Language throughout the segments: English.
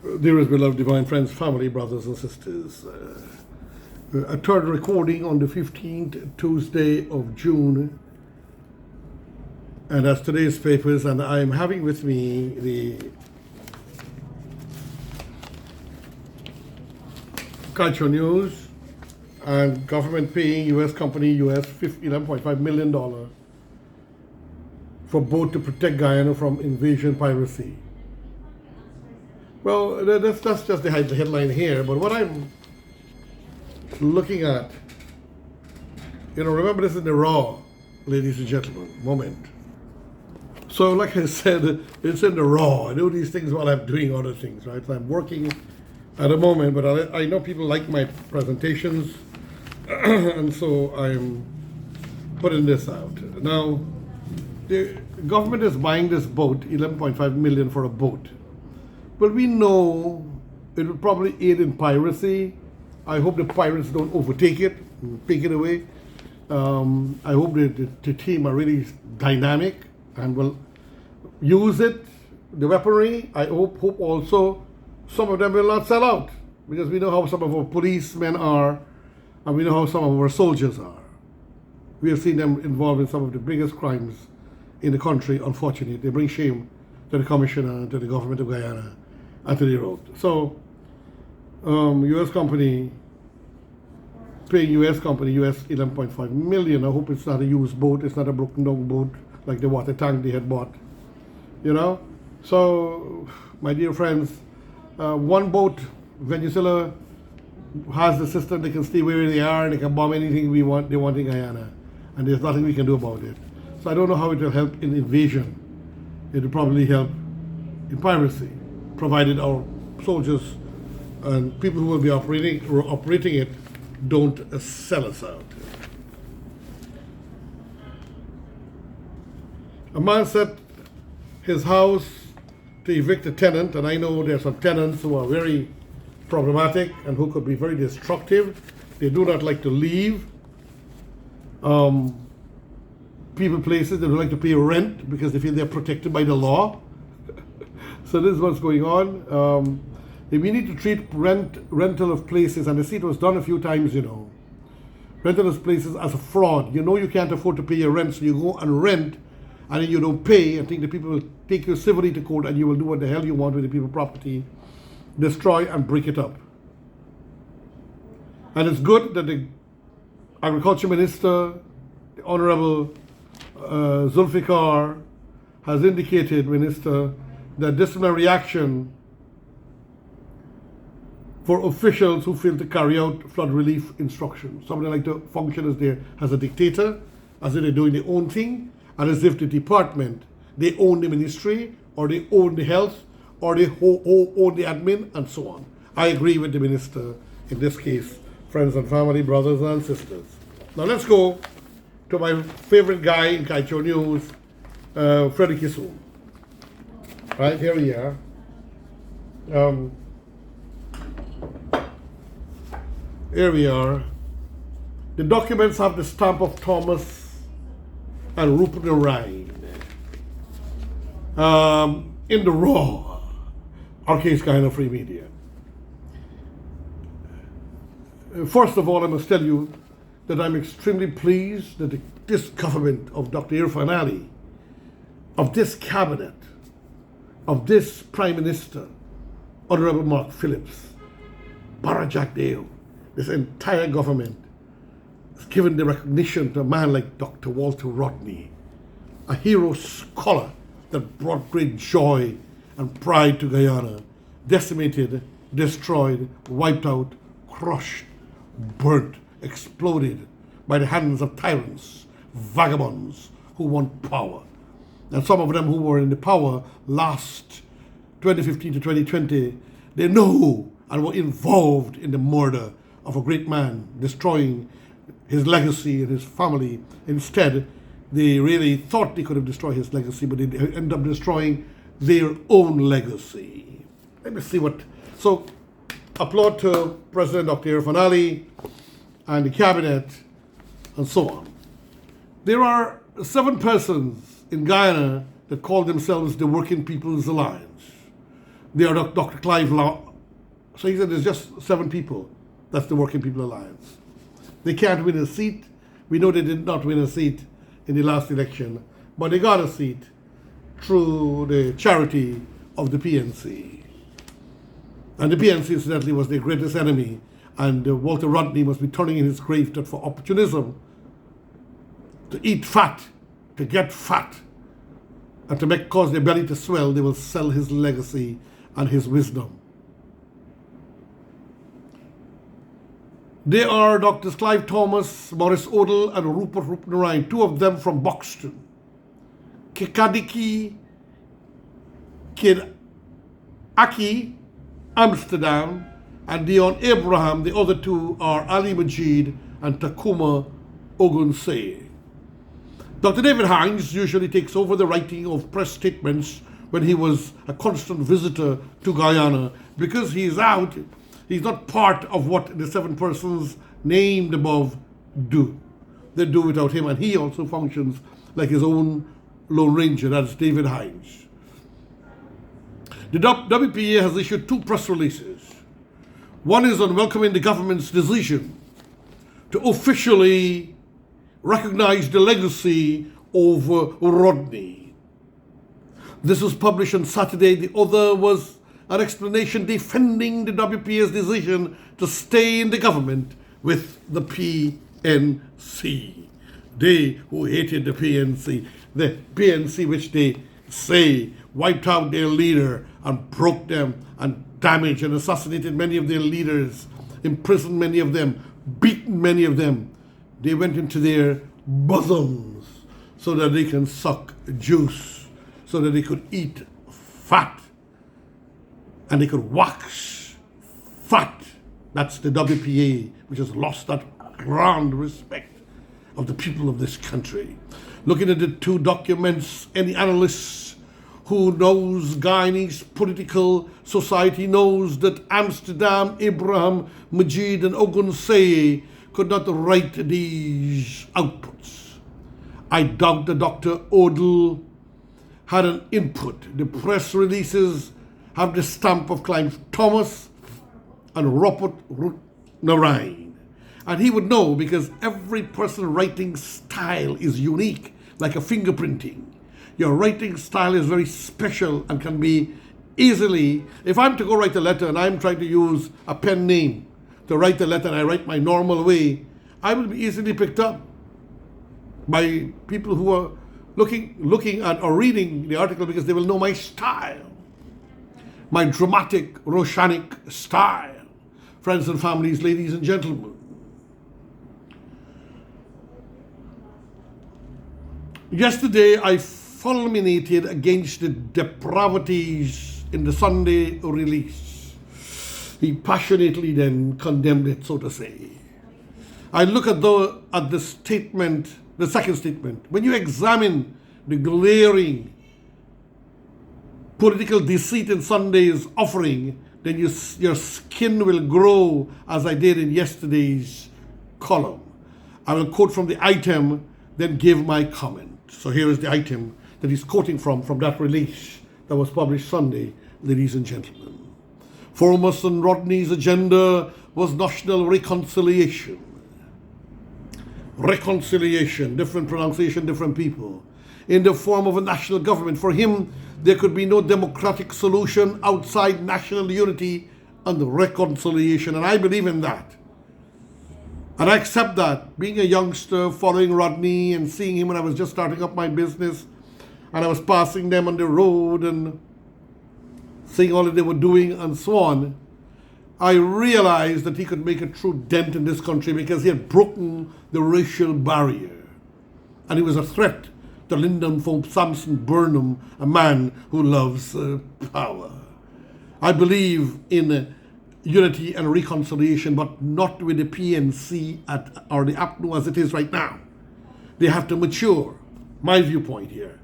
Dearest beloved divine friends, family, brothers and sisters, a third recording on the 15th Tuesday of June, and that's today's papers, and I'm having with me the Culture News and government paying U.S. company US $11.5 million for boat to protect Guyana from invasion piracy. Well, that's just the headline here, but what I'm looking at, remember this is the raw, ladies and gentlemen, moment. So like I said, it's in the raw. I do these things while I'm doing other things, right? So I'm working at the moment, but I know people like my presentations, and so I'm putting this out. Now, the government is buying this boat, $11.5 million for a boat. Well, we know it will probably aid in piracy. I hope the pirates don't overtake it and take it away. I hope the team are really dynamic and will use it, the weaponry. I hope also some of them will not sell out, because we know how some of our policemen are, and we know how some of our soldiers are. We have seen them involved in some of the biggest crimes in the country, unfortunately. They bring shame to the commissioner and to the government of Guyana and to the road. So, U.S. company, paying U.S. company US $11.5 million. I hope it's not a used boat, it's not a broken down boat like the water tank they had bought. So, my dear friends, one boat, Venezuela has the system, they can stay where they are, and they can bomb anything they want in Guyana, and there's nothing we can do about it. So I don't know how it will help in invasion. It will probably help in piracy, provided our soldiers and people who will be operating it don't sell us out. A man set his house to evict a tenant, and I know there are some tenants who are very problematic and who could be very destructive. They do not like to leave places. They don't like to pay rent because they feel they're protected by the law. So this is what's going on. We need to treat rental of places, and I see it was done a few times, rental of places as a fraud. You can't afford to pay your rent, so you go and rent, and then you don't pay. I think the people will take you civilly to court, and you will do what the hell you want with the people's property, destroy and break it up. And it's good that the Agriculture Minister, the Honorable Zulfikar, has indicated, Minister, that disciplinary action for officials who fail to carry out flood relief instructions. Somebody like to function as a dictator, as if they're doing their own thing, and as if the department, they own the ministry, or they own the health, or they own the admin, and so on. I agree with the minister in this case, friends and family, brothers and sisters. Now let's go to my favorite guy in Culture News, Freddie KISSOON. Right, here we are. Here we are. The documents have the stamp of Thomas and Roopnarine. In the raw, our case Guyana Free Media. First of all, I must tell you that I'm extremely pleased that this government of Dr. Irfan Ali, of this cabinet, of this Prime Minister, Honorable Mark Phillips, Barajak Dale, this entire government has given the recognition to a man like Dr. Walter Rodney, a hero scholar that brought great joy and pride to Guyana, decimated, destroyed, wiped out, crushed, burnt, exploded by the hands of tyrants, vagabonds who want power. And some of them who were in the power last 2015 to 2020, they know and were involved in the murder of a great man, destroying his legacy and his family. Instead, they really thought they could have destroyed his legacy, but they ended up destroying their own legacy. Let me see what. So, applaud to President Dr. Irfan Ali and the cabinet and so on. There are 7 persons in Guyana that call themselves the Working People's Alliance. They are Dr. Clive Law. So he said there's just 7 people. That's the Working People Alliance. They can't win a seat. We know they did not win a seat in the last election, but they got a seat through the charity of the PNC. And the PNC, incidentally, was their greatest enemy. And Walter Rodney must be turning in his grave that for opportunism, to eat fat, to get fat, and to cause their belly to swell, they will sell his legacy and his wisdom. They are Drs. Clive Thomas, Maurice Odell, and Rupert Roopnarine, 2 of them from Buxton. Kikadiki, Kid Aki, Amsterdam, and Dion Abraham. The other 2 are Ali Majid and Takuma Ogunseye. Dr. David Hines usually takes over the writing of press statements when he was a constant visitor to Guyana. Because he is out, he's not part of what the 7 persons named above do. They do without him, and he also functions like his own Lone Ranger. That's David Hines. The WPA has issued 2 press releases. One is on welcoming the government's decision to officially recognize the legacy of Rodney. This was published on Saturday. The other was an explanation defending the WPA's decision to stay in the government with the PNC. They who hated the PNC which they say wiped out their leader and broke them and damaged and assassinated many of their leaders, imprisoned many of them, beaten many of them. They went into their bosoms so that they can suck juice, so that they could eat fat, and they could wax fat. That's the WPA, which has lost that grand respect of the people of this country. Looking at the 2 documents, any analyst who knows Guyanese political society knows that Amsterdam, Abraham, Majid, and Ogunseye could not write these outputs. I doubt that Dr. Odell had an input. The press releases have the stamp of Clive Thomas and Rupert Roopnarine. And he would know, because every person's writing style is unique, like a fingerprinting. Your writing style is very special and can be easily, if I'm to go write a letter and I'm trying to use a pen name to write the letter and I write my normal way, I will be easily picked up by people who are looking at or reading the article, because they will know my style, my dramatic, Roshanic style. Friends and families, ladies and gentlemen, yesterday I fulminated against the depravities in the Sunday release. He passionately then condemned it, so to say. I look at the statement, the second statement. When you examine the glaring political deceit in Sunday's offering, then your skin will grow, as I did in yesterday's column. I will quote from the item, then give my comment. So here is the item that he's quoting from that release that was published Sunday, ladies and gentlemen. Foremost on Rodney's agenda was national reconciliation. Reconciliation, different pronunciation, different people, in the form of a national government. For him, there could be no democratic solution outside national unity and reconciliation, and I believe in that. And I accept that. Being a youngster, following Rodney and seeing him when I was just starting up my business, and I was passing them on the road and seeing all that they were doing and so on, I realized that he could make a true dent in this country because he had broken the racial barrier. And he was a threat to Lyndon Sampson Burnham, a man who loves power. I believe in unity and reconciliation, but not with the PNC or the APNU as it is right now. They have to mature, my viewpoint here.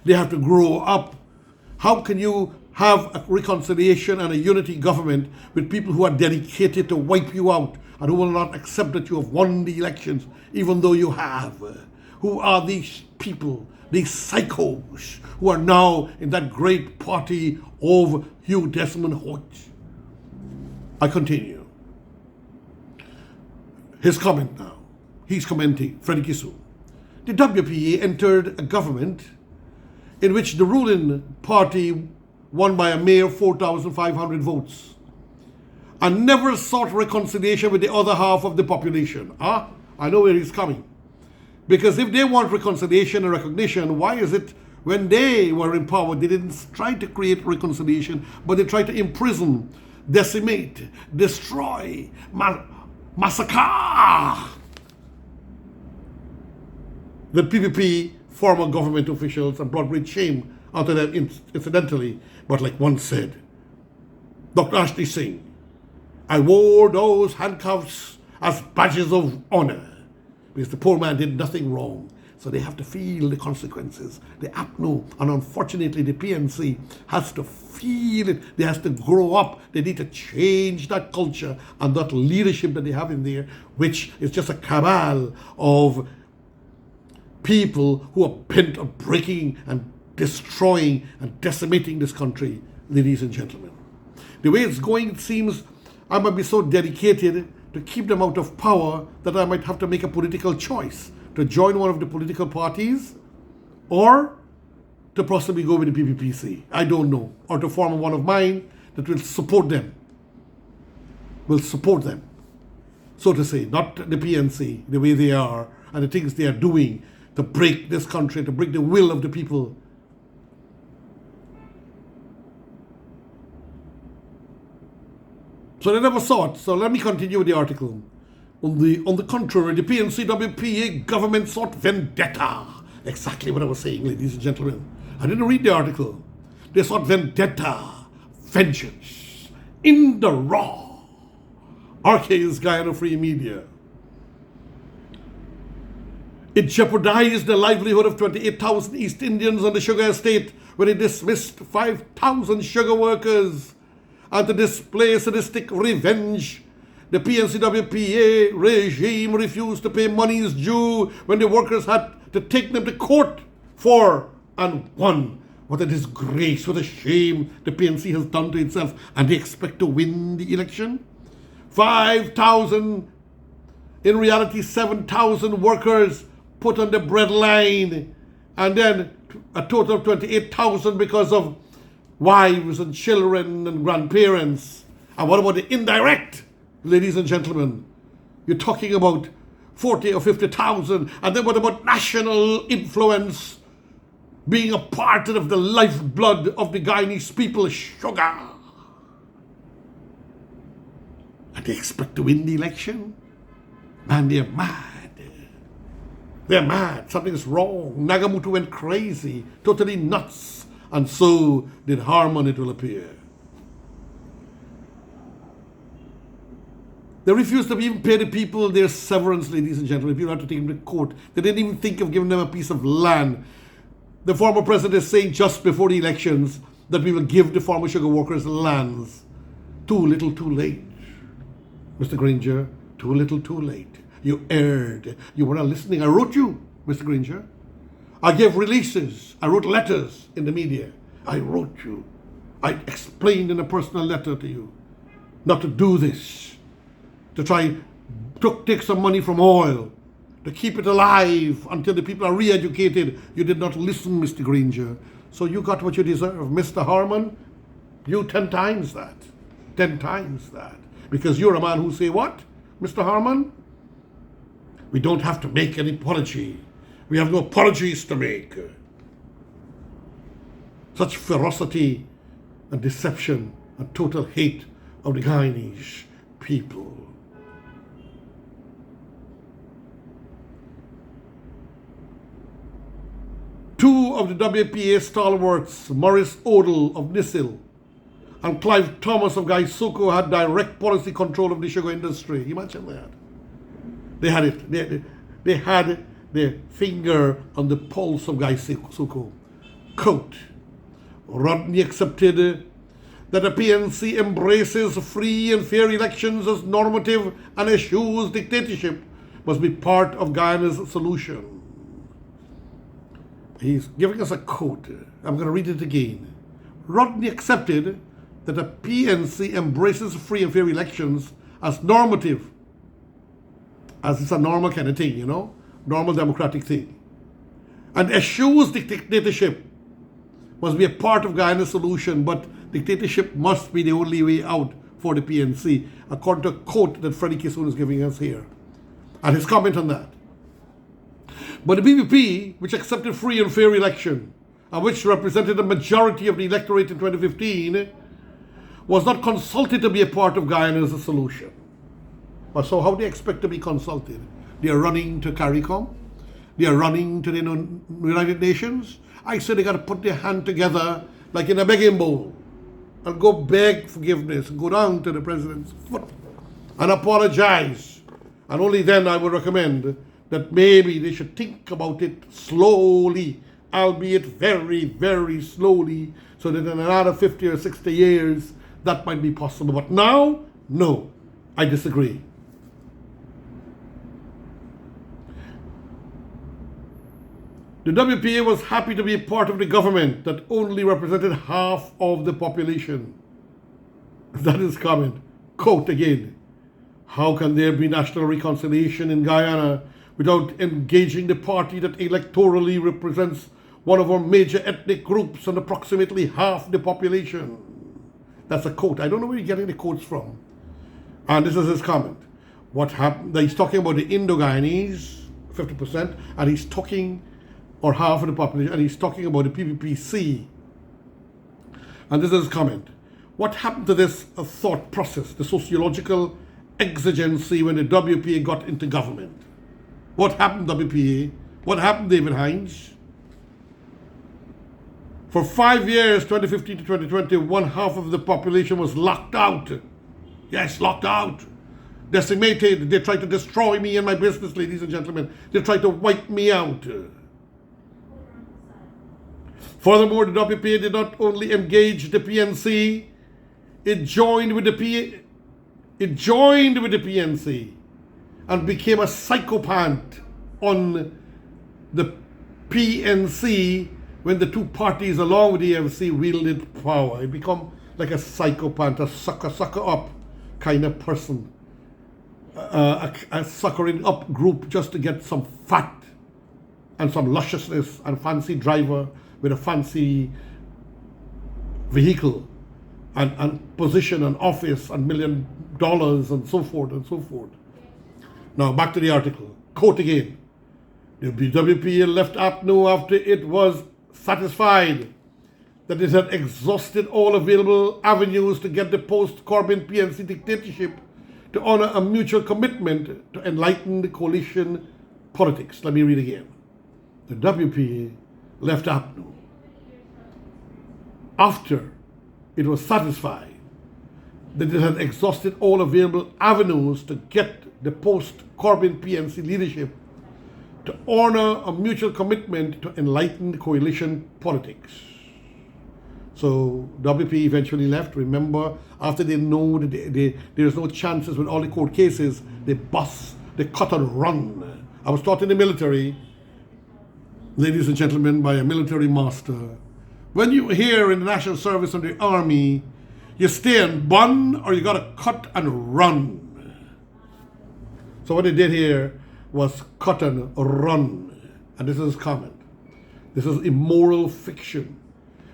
They have to grow up. How can you have a reconciliation and a unity government with people who are dedicated to wipe you out and who will not accept that you have won the elections, even though you have? Who are these people? these psychos who are now in that great party of Hugh Desmond Hodge. I continue. His comment now. He's commenting, Freddie Kissoon. The WPA entered a government in which the ruling party won by a mere 4,500 votes and never sought reconciliation with the other half of the population. I know where he's coming. Because if they want reconciliation and recognition, why is it when they were in power, they didn't try to create reconciliation, but they tried to imprison, decimate, destroy, massacre the PPP former government officials and brought great shame onto them incidentally. But like one said, Dr. Ashley Singh, I wore those handcuffs as badges of honor because the poor man did nothing wrong. So they have to feel the consequences. The APNO, and unfortunately the PNC has to feel it. They have to grow up. They need to change that culture and that leadership that they have in there, which is just a cabal of people who are bent on breaking and destroying and decimating this country, ladies and gentlemen. The way it's going, it seems I might be so dedicated to keep them out of power that I might have to make a political choice to join one of the political parties or to possibly go with the PPPC. I don't know. Or to form one of mine that will support them. Will support them. So to say, not the PNC, the way they are and the things they are doing to break this country, to break the will of the people. So they never saw it. So let me continue with the article. On the contrary, the PNC-WPA government sought vendetta. Exactly what I was saying, ladies and gentlemen. I didn't read the article. They sought vendetta, vengeance, in the raw. RK is Guyana Free Media. It jeopardized the livelihood of 28,000 East Indians on the sugar estate when it dismissed 5,000 sugar workers. And to display sadistic revenge, the PNC-WPA regime refused to pay monies due when the workers had to take them to court for and won. What a disgrace, what a shame the PNC has done to itself, and they expect to win the election. 5,000, in reality 7,000 workers put on the breadline, and then a total of 28,000 because of wives and children and grandparents. And what about the indirect, ladies and gentlemen? You're talking about 40 or 50,000. And then what about national influence being a part of the lifeblood of the Guyanese people, sugar? And they expect to win the election? Man, they're mad. They're mad. Something's wrong. Nagamutu went crazy, totally nuts. And so did Harman, it will appear. They refused to even pay the people their severance, ladies and gentlemen. People had to take them to court. They didn't even think of giving them a piece of land. The former president is saying just before the elections that we will give the farmer sugar workers lands. Too little, too late. Mr. Granger, too little, too late. You erred. You were not listening. I wrote you, Mr. Granger. I gave releases. I wrote letters in the media. I wrote you. I explained in a personal letter to you not to do this, to try to take some money from oil, to keep it alive until the people are re-educated. You did not listen, Mr. Granger. So you got what you deserve. Mr. Harman, you 10 times that. 10 times that. Because you're a man who say what, Mr. Harman? We don't have to make any apology. We have no apologies to make. Such ferocity and deception and total hate of the Guyanese people. Two of the WPA stalwarts, Maurice Odell of Nissil and Clive Thomas of Gaisuko, had direct policy control of the sugar industry. Imagine that. They had it. They had their finger on the pulse of Gaisuko. Quote, Rodney accepted that the PNC embraces free and fair elections as normative and eschews dictatorship must be part of Guyana's solution. He's giving us a quote. I'm going to read it again. Rodney accepted that the PNC embraces free and fair elections as normative, as it's a normal kind of thing, normal democratic thing, and eschews dictatorship must be a part of Guyana's solution, but dictatorship must be the only way out for the PNC, according to a quote that Freddie KISSOON is giving us here, and his comment on that. But the BBP, which accepted free and fair election, and which represented a majority of the electorate in 2015, was not consulted to be a part of Guyana's solution. So how do they expect to be consulted? They are running to CARICOM. They are running to the United Nations. I say they got to put their hand together like in a begging bowl and go beg forgiveness and go down to the president's foot and apologize. And only then I would recommend that maybe they should think about it slowly, albeit very, very slowly, so that in another 50 or 60 years, that might be possible. But now, no, I disagree. The WPA was happy to be a part of the government that only represented half of the population. That is comment. Quote again. How can there be national reconciliation in Guyana without engaging the party that electorally represents one of our major ethnic groups and approximately half the population? That's a quote. I don't know where you're getting the quotes from. And this is his comment. What happened? He's talking about the Indo-Guyanese, 50%, and he's talking, or half of the population, and he's talking about the PPPC. And this is his comment. What happened to this thought process, the sociological exigency when the WPA got into government? What happened, WPA? What happened, David Hines? For 5 years, 2015 to 2020, one half of the population was locked out. Yes, locked out. Decimated. They tried to destroy me and my business, ladies and gentlemen. They tried to wipe me out. Furthermore, the WPA did not only engage the PNC, it joined with the PNC and became a psychopath on the PNC when the two parties along with the AFC wielded power. It become like a psychopath, a sucker up kind of person, a suckering up group just to get some fat and some lusciousness and fancy driver with a fancy vehicle and position and office and $1 million and so forth and so forth. Now back to the article. Quote again. The WPA left APNO after it was satisfied that it had exhausted all available avenues to get the post-Corbyn PNC dictatorship to honor a mutual commitment to enlighten the coalition politics. Let me read again. The WPA left APNO after it was satisfied that it had exhausted all available avenues to get the post-Corbyn PNC leadership to honor a mutual commitment to enlighten the coalition politics. So WP eventually left. Remember, after they know that there's no chances with all the court cases, they cut and run. I was taught in the military, ladies and gentlemen, by a military master. When you hear in the national service of the army, you stay and bun or you gotta cut and run. So what they did here was cut and run. And this is his comment. This is immoral fiction,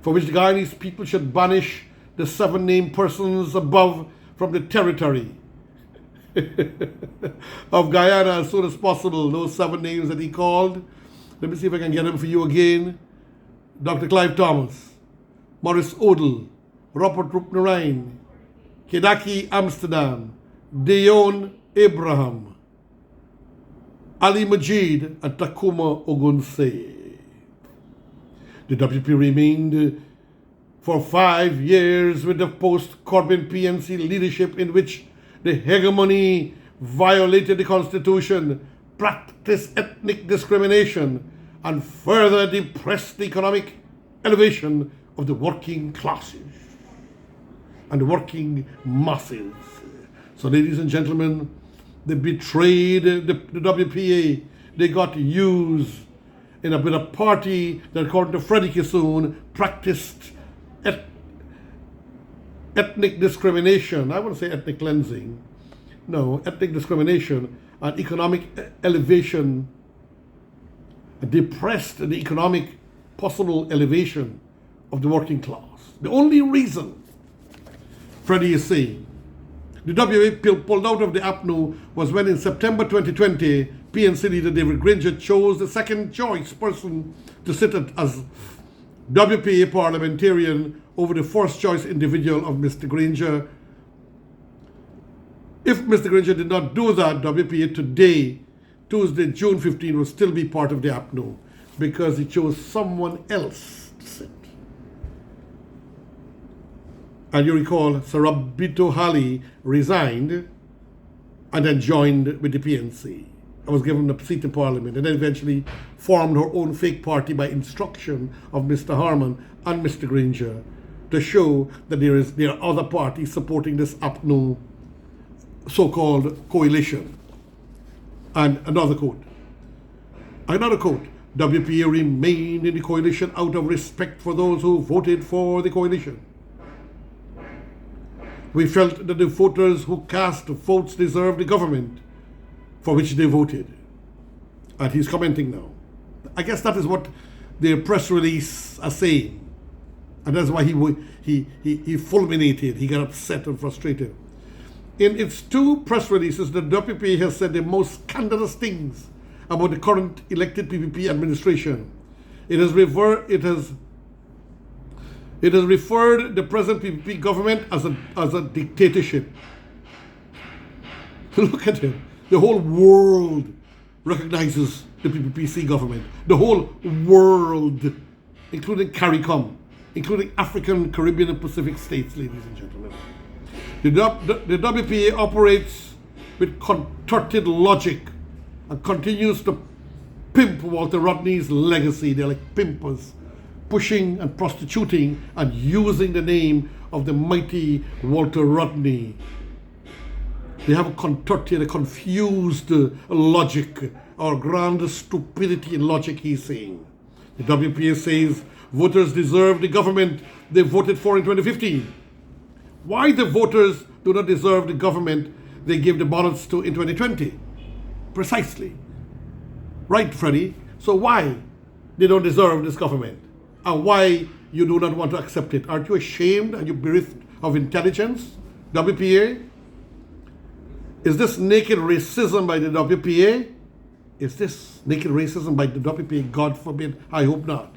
for which the Guyanese people should banish the 7 named persons above from the territory of Guyana as soon as possible. Those 7 names that he called. Let me see if I can get them for you again. Dr. Clive Thomas, Maurice Odell, Robert Roopnarine, Kedaki Amsterdam, Deon Abraham, Ali Majid, and Takuma Ogunse. The WP remained for 5 years with the post-Corbyn PNC leadership, in which the hegemony violated the constitution, practiced ethnic discrimination, and further depressed the economic elevation of the working classes and the working masses. So, ladies and gentlemen, they betrayed the WPA. They got used with a party that, according to Freddie KISSOON, practiced ethnic discrimination. I wouldn't say ethnic cleansing. No, ethnic discrimination and economic elevation, depressed the economic possible elevation of the working class. The only reason, Freddie is saying, the WA pulled out of the APNU was when in September 2020, PNC leader David Granger chose the second choice person to sit as WPA parliamentarian over the first choice individual of Mr. Granger. If Mr. Granger did not do that, WPA today, Tuesday, June 15, will still be part of the APNU because he chose someone else to sit. And you recall, Sarabito Hali resigned and then joined with the PNC. I was given a seat in Parliament and then eventually formed her own fake party by instruction of Mr. Harman and Mr. Granger to show that there are other parties supporting this APNU so-called coalition. And another quote, WPA remained in the coalition out of respect for those who voted for the coalition. We felt that the voters who cast votes deserved the government for which they voted. And he's commenting now. I guess that is what their press release are saying. And that's why he fulminated, he got upset and frustrated. In its two press releases, the WPA has said the most scandalous things about the current elected PPP administration. It has referred the present PPP government as a dictatorship. Look at it. The whole world recognizes the PPPC government. The whole world, including CARICOM, including African, Caribbean, and Pacific states, ladies and gentlemen. The WPA operates with contorted logic and continues to pimp Walter Rodney's legacy. They're like pimpers, pushing and prostituting and using the name of the mighty Walter Rodney. They have a contorted, a confused logic, or grand stupidity in logic, he's saying. The WPA says voters deserve the government they voted for in 2015. Why the voters do not deserve the government they gave the ballots to in 2020? Precisely. Right, Freddie? So why they don't deserve this government? And why you do not want to accept it? Aren't you ashamed and you bereft of intelligence? WPA? Is this naked racism by the WPA? Is this naked racism by the WPA? God forbid, I hope not.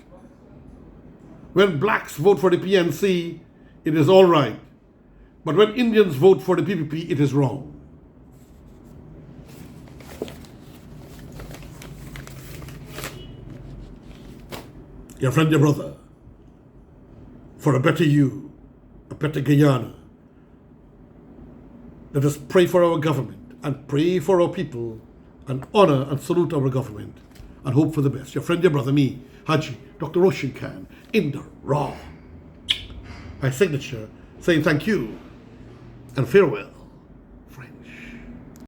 When blacks vote for the PNC, it is all right. But when Indians vote for the PPP, it is wrong. Your friend, your brother, for a better you, a better Guyana. Let us pray for our government and pray for our people and honor and salute our government and hope for the best. Your friend, your brother, me, Haji, Dr. Roshan Khan, in the raw. My signature saying thank you and farewell.